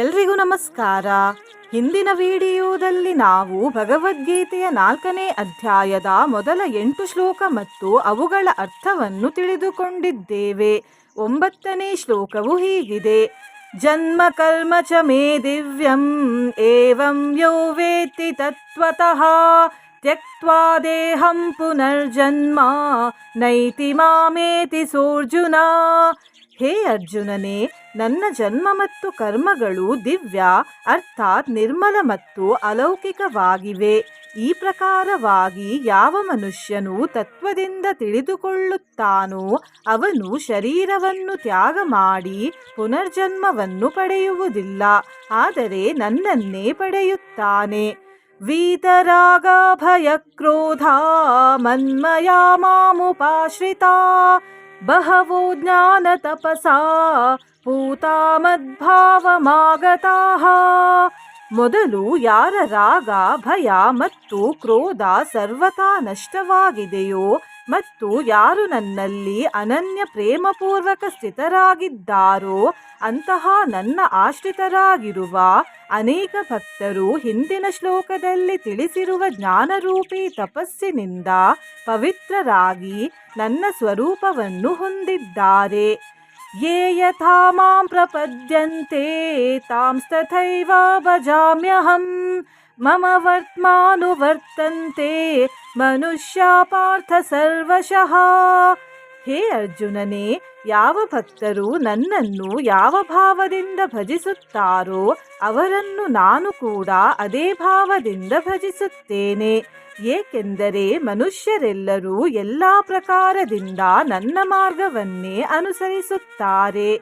ಎಲ್ರಿಗೂ ನಮಸ್ಕಾರ. ಹಿಂದಿನ ವಿಡಿಯೋದಲ್ಲಿ ನಾವು ಭಗವದ್ಗೀತೆಯ 4ನೇ ಅಧ್ಯಾಯದ ಮೊದಲ 8 ಶ್ಲೋಕ ಮತ್ತು ಅವುಗಳ ಅರ್ಥವನ್ನು ತಿಳಿದುಕೊಂಡಿದ್ದೇವೆ. 9ನೇ ಶ್ಲೋಕವು ಹೀಗಿದೆ: ಜನ್ಮ ಕರ್ಮ ಚ ಮೇ ದಿವ್ಯಂ ಏವಂ ಯೋ ವೇತ್ತಿ ತತ್ವತಃ ತ್ಯಕ್ತ್ವಾ ದೇಹಂ ಪುನರ್ಜನ್ಮ ನೈತಿ ಮಾಮೇತಿ ಸೋರ್ಜುನ. ಹೇ ಅರ್ಜುನನೇ, ನನ್ನ ಜನ್ಮ ಮತ್ತು ಕರ್ಮಗಳು ದಿವ್ಯ ಅರ್ಥಾತ್ ನಿರ್ಮಲ ಮತ್ತು ಅಲೌಕಿಕವಾಗಿವೆ. ಈ ಪ್ರಕಾರವಾಗಿ ಯಾವ ಮನುಷ್ಯನು ತತ್ವದಿಂದ ತಿಳಿದುಕೊಳ್ಳುತ್ತಾನೋ ಅವನು ಶರೀರವನ್ನು ತ್ಯಾಗ ಮಾಡಿ ಪುನರ್ಜನ್ಮವನ್ನು ಪಡೆಯುವುದಿಲ್ಲ, ಆದರೆ ನನ್ನನ್ನೇ ಪಡೆಯುತ್ತಾನೆ. ವೀತರಾಗ ಭಯ ಕ್ರೋಧ ಮನ್ಮಯಾ ಮಾಮುಪಾಶ್ರಿತಾ ಬಹವೋ ಜ್ಞಾನ ತಪಸಾ ಪೂತಾ ಮದ್ಭಾವಮಾಗತಾಃ. ಮೊದಲು ಯಾರ ರಾಗ ಭಯ ಮತ್ತು ಕ್ರೋಧ ಸರ್ವತಾ ನಷ್ಟವಾಗಿದೆಯೋ ಮತ್ತು ಯಾರು ನನ್ನಲ್ಲಿ ಅನನ್ಯ ಪ್ರೇಮಪೂರ್ವಕ ಸ್ಥಿತರಾಗಿದ್ದಾರೋ ಅಂತಹ ನನ್ನ ಆಶ್ರಿತರಾಗಿರುವ ಅನೇಕ ಭಕ್ತರು ಹಿಂದಿನ ಶ್ಲೋಕದಲ್ಲಿ ತಿಳಿಸಿರುವ ಜ್ಞಾನರೂಪಿ ತಪಸ್ಸಿನಿಂದ ಪವಿತ್ರರಾಗಿ ನನ್ನ ಸ್ವರೂಪವನ್ನು ಹೊಂದಿದ್ದಾರೆ. ಯೇ ಯಥಾ ಮಾಂ ಪ್ರಪದ್ಯಂತೆ ತಾಂಸ್ತಥೈವ ಭಜಾಮ್ಯಹಂ ಮಮ ವರ್ತ್ಮಾನುವರ್ತಂತೆ ಮನುಷ್ಯ ಪಾರ್ಥ ಸರ್ವಶಃ. ಹೇ ಅರ್ಜುನನೇ, ಯಾವ ಭಕ್ತರು ನನ್ನನ್ನು ಯಾವ ಭಾವದಿಂದ ಭಜಿಸುತ್ತಾರೋ ಅವರನ್ನು ನಾನು ಕೂಡ ಅದೇ ಭಾವದಿಂದ ಭಜಿಸುತ್ತೇನೆ. ಏಕೆಂದರೆ ಮನುಷ್ಯರೆಲ್ಲರೂ ಎಲ್ಲ ಪ್ರಕಾರದಿಂದ ನನ್ನ ಮಾರ್ಗವನ್ನೇ ಅನುಸರಿಸುತ್ತಾರೆ.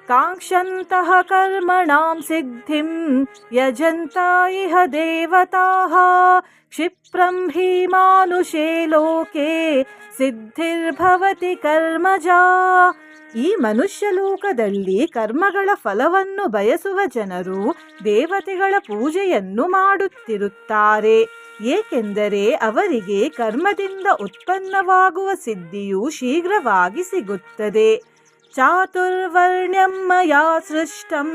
ಕಾಂಕ್ಷಂತಹ ಕರ್ಮಣಾಂ ಸಿದ್ಧಿಂ ಯಜಂತ ಇಹ ದೇವತಾಃ ಕ್ಷಿಪ್ರಂ ಹಿ ಮಾನುಷೇ ಲೋಕೆ ಸಿದ್ಧಿರ್ಭವತಿ ಕರ್ಮಜಾ. ಈ ಮನುಷ್ಯ ಲೋಕದಲ್ಲಿ ಕರ್ಮಗಳ ಫಲವನ್ನು ಬಯಸುವ ಜನರು ದೇವತೆಗಳ ಪೂಜೆಯನ್ನು ಮಾಡುತ್ತಿರುತ್ತಾರೆ, ಏಕೆಂದರೆ ಅವರಿಗೆ ಕರ್ಮದಿಂದ ಉತ್ಪನ್ನವಾಗುವ ಸಿದ್ಧಿಯು ಶೀಘ್ರವಾಗಿ ಸಿಗುತ್ತದೆ. ಚಾತುರ್ವರ್ಣ್ಯಂ ಮಯಾ ಸೃಷ್ಟಂ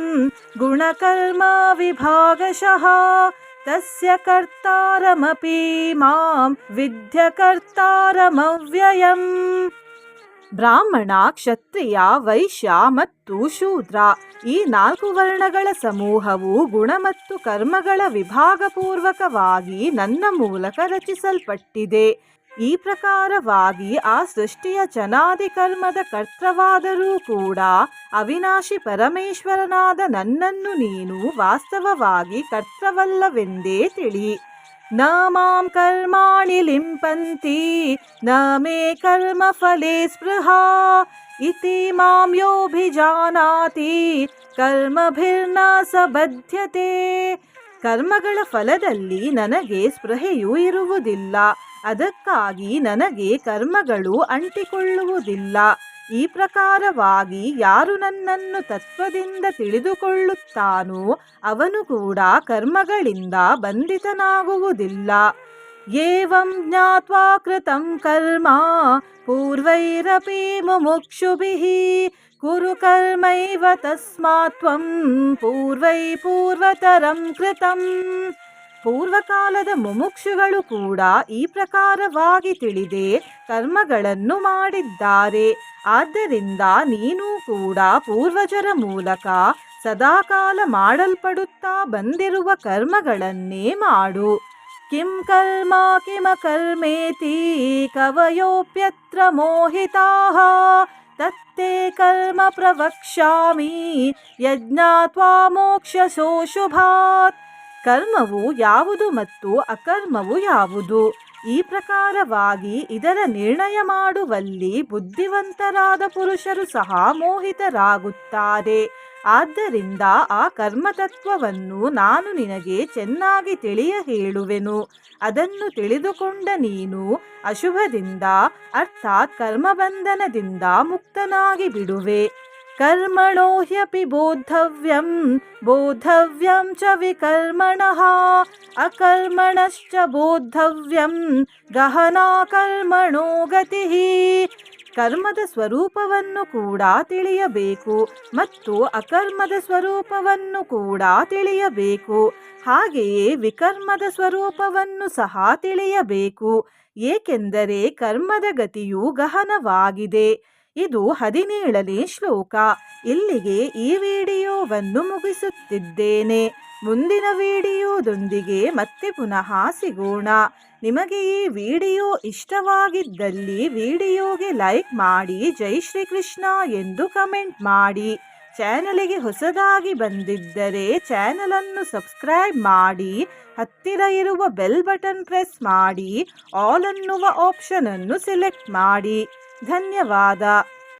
ಗುಣಕರ್ಮ ವಿಭಾಗಶಃ ತಸ್ಯ ಕರ್ತಾರಮಪಿ ಮಾಂ ವಿದ್ಯ ಕರ್ತಾರಮವ್ಯಯಂ. ಬ್ರಾಹ್ಮಣ, ಕ್ಷತ್ರಿಯ, ವೈಶ್ಯ ಮತ್ತು ಶೂದ್ರ ಈ 4 ವರ್ಣಗಳ ಸಮೂಹವು ಗುಣ ಮತ್ತು ಕರ್ಮಗಳ ವಿಭಾಗಪೂರ್ವಕವಾಗಿ ನನ್ನ ಮೂಲಕ ರಚಿಸಲ್ಪಟ್ಟಿದೆ. ಈ ಪ್ರಕಾರವಾಗಿ ಆ ಸೃಷ್ಟಿಯ ಚನಾದಿ ಕರ್ಮದ ಕರ್ತೃವಾದರೂ ಕೂಡ ಅವಿನಾಶಿ ಪರಮೇಶ್ವರನಾದ ನನ್ನನ್ನು ನೀನು ವಾಸ್ತವವಾಗಿ ಕರ್ತೃವಲ್ಲವೆಂದೇ ತಿಳಿ. ನ ಮಾಂ ಕರ್ಮಾಣಿ ಲಿಂಪಂತಿ ನ ಮೇ ಕರ್ಮ ಫಲೇ ಸ್ಪೃಹಾ ಇತಿ ಮಾಂ ಯೋಭಿಜಾನಾತಿ ಕರ್ಮಭಿರ್ನ ಸ ಬದ್ಧ್ಯತೆ. ಕರ್ಮಗಳ ಫಲದಲ್ಲಿ ನನಗೆ ಸ್ಪೃಹೆಯೂ ಇರುವುದಿಲ್ಲ, ಅದಕ್ಕಾಗಿ ನನಗೆ ಕರ್ಮಗಳು ಅಂಟಿಕೊಳ್ಳುವುದಿಲ್ಲ. ಈ ಪ್ರಕಾರವಾಗಿ ಯಾರು ನನ್ನನ್ನು ತತ್ವದಿಂದ ತಿಳಿದುಕೊಳ್ಳುತ್ತಾನೋ ಅವನು ಕೂಡ ಕರ್ಮಗಳಿಂದ ಬಂಧಿತನಾಗುವುದಿಲ್ಲ. ಏವಂ ಜ್ಞಾತ್ವಾ ಕೃತಂ ಕರ್ಮ ಪೂರ್ವೈರಪಿ ಮುಮುಕ್ಷುಭಿಃ ಕುರು ಕರ್ಮೈವ ತಸ್ಮಾತ್ ತ್ವಂ ಪೂರ್ವೈ ಪೂರ್ವತರಂ ಕೃತಂ. ಪೂರ್ವಕಾಲದ ಮುಮುಕ್ಷುಗಳು ಕೂಡ ಈ ಪ್ರಕಾರವಾಗಿ ತಿಳಿದೇ ಕರ್ಮಗಳನ್ನು ಮಾಡಿದ್ದಾರೆ. ಆದ್ದರಿಂದ ನೀನು ಕೂಡ ಪೂರ್ವಜರ ಮೂಲಕ ಸದಾಕಾಲ ಮಾಡಲ್ಪಡುತ್ತಾ ಬಂದಿರುವ ಕರ್ಮಗಳನ್ನೇ ಮಾಡು. ಕಿಂ ಕರ್ಮ ಕಿಮಕರ್ಮೇತಿ ಕವಯೋಪ್ಯತ್ರ ಮೋಹಿತಾಃ ತತ್ತೇ ಕರ್ಮ ಪ್ರವಕ್ಷ್ಯಾಮಿ ಯಜ್ಞಾತ್ವಾ ಮೋಕ್ಷಸೋ ಶುಭಾತ್. ಕರ್ಮವು ಯಾವುದು ಮತ್ತು ಅಕರ್ಮವು ಯಾವುದು, ಈ ಪ್ರಕಾರವಾಗಿ ಇದರ ನಿರ್ಣಯ ಮಾಡುವಲ್ಲಿ ಬುದ್ಧಿವಂತರಾದ ಪುರುಷರು ಸಹ ಮೋಹಿತರಾಗುತ್ತಾರೆ. ಆದ್ದರಿಂದ ಆ ಕರ್ಮತತ್ವವನ್ನು ನಾನು ನಿನಗೆ ಚೆನ್ನಾಗಿ ತಿಳಿಯ ಹೇಳುವೆನು. ಅದನ್ನು ತಿಳಿದುಕೊಂಡ ನೀನು ಅಶುಭದಿಂದ ಅರ್ಥಾತ್ ಕರ್ಮಬಂಧನದಿಂದ ಮುಕ್ತನಾಗಿ ಬಿಡುವೆ. ಕರ್ಮಣೋ ಹ್ಯಪಿ ಬೋದ್ಧವ್ಯಂ ಬೋದ್ಧವ್ಯಂ ಚ ವಿಕರ್ಮಣಃ ಅಕರ್ಮಣಶ್ಚ ಬೋದ್ಧವ್ಯಂ ಗಹನಾ ಕರ್ಮಣೋ ಗತಿಃ. ಕರ್ಮದ ಸ್ವರೂಪವನ್ನು ಕೂಡ ತಿಳಿಯಬೇಕು ಮತ್ತು ಅಕರ್ಮದ ಸ್ವರೂಪವನ್ನು ಕೂಡ ತಿಳಿಯಬೇಕು. ಹಾಗೆಯೇ ವಿಕರ್ಮದ ಸ್ವರೂಪವನ್ನು ಸಹ ತಿಳಿಯಬೇಕು, ಏಕೆಂದರೆ ಕರ್ಮದ ಗತಿಯು ಗಹನವಾಗಿದೆ. ಇದು 17ನೇ ಶ್ಲೋಕ. ಇಲ್ಲಿಗೆ ಈ ವಿಡಿಯೋವನ್ನು ಮುಗಿಸುತ್ತಿದ್ದೇನೆ. ಮುಂದಿನ ವಿಡಿಯೋದೊಂದಿಗೆ ಮತ್ತೆ ಪುನಃ ಸಿಗೋಣ. ನಿಮಗೆ ಈ ವಿಡಿಯೋ ಇಷ್ಟವಾಗಿದ್ದಲ್ಲಿ ವಿಡಿಯೋಗೆ ಲೈಕ್ ಮಾಡಿ, ಜೈ ಶ್ರೀ ಕೃಷ್ಣ ಎಂದು ಕಮೆಂಟ್ ಮಾಡಿ. ಚಾನಲಿಗೆ ಹೊಸದಾಗಿ ಬಂದಿದ್ದರೆ ಚಾನಲನ್ನು ಸಬ್ಸ್ಕ್ರೈಬ್ ಮಾಡಿ, ಹತ್ತಿರ ಇರುವ ಬೆಲ್ ಬಟನ್ ಪ್ರೆಸ್ ಮಾಡಿ, ಆಲ್ ಅನ್ನುವ ಆಪ್ಷನ್ ಅನ್ನು ಸೆಲೆಕ್ಟ್ ಮಾಡಿ. ಧನ್ಯವಾದ.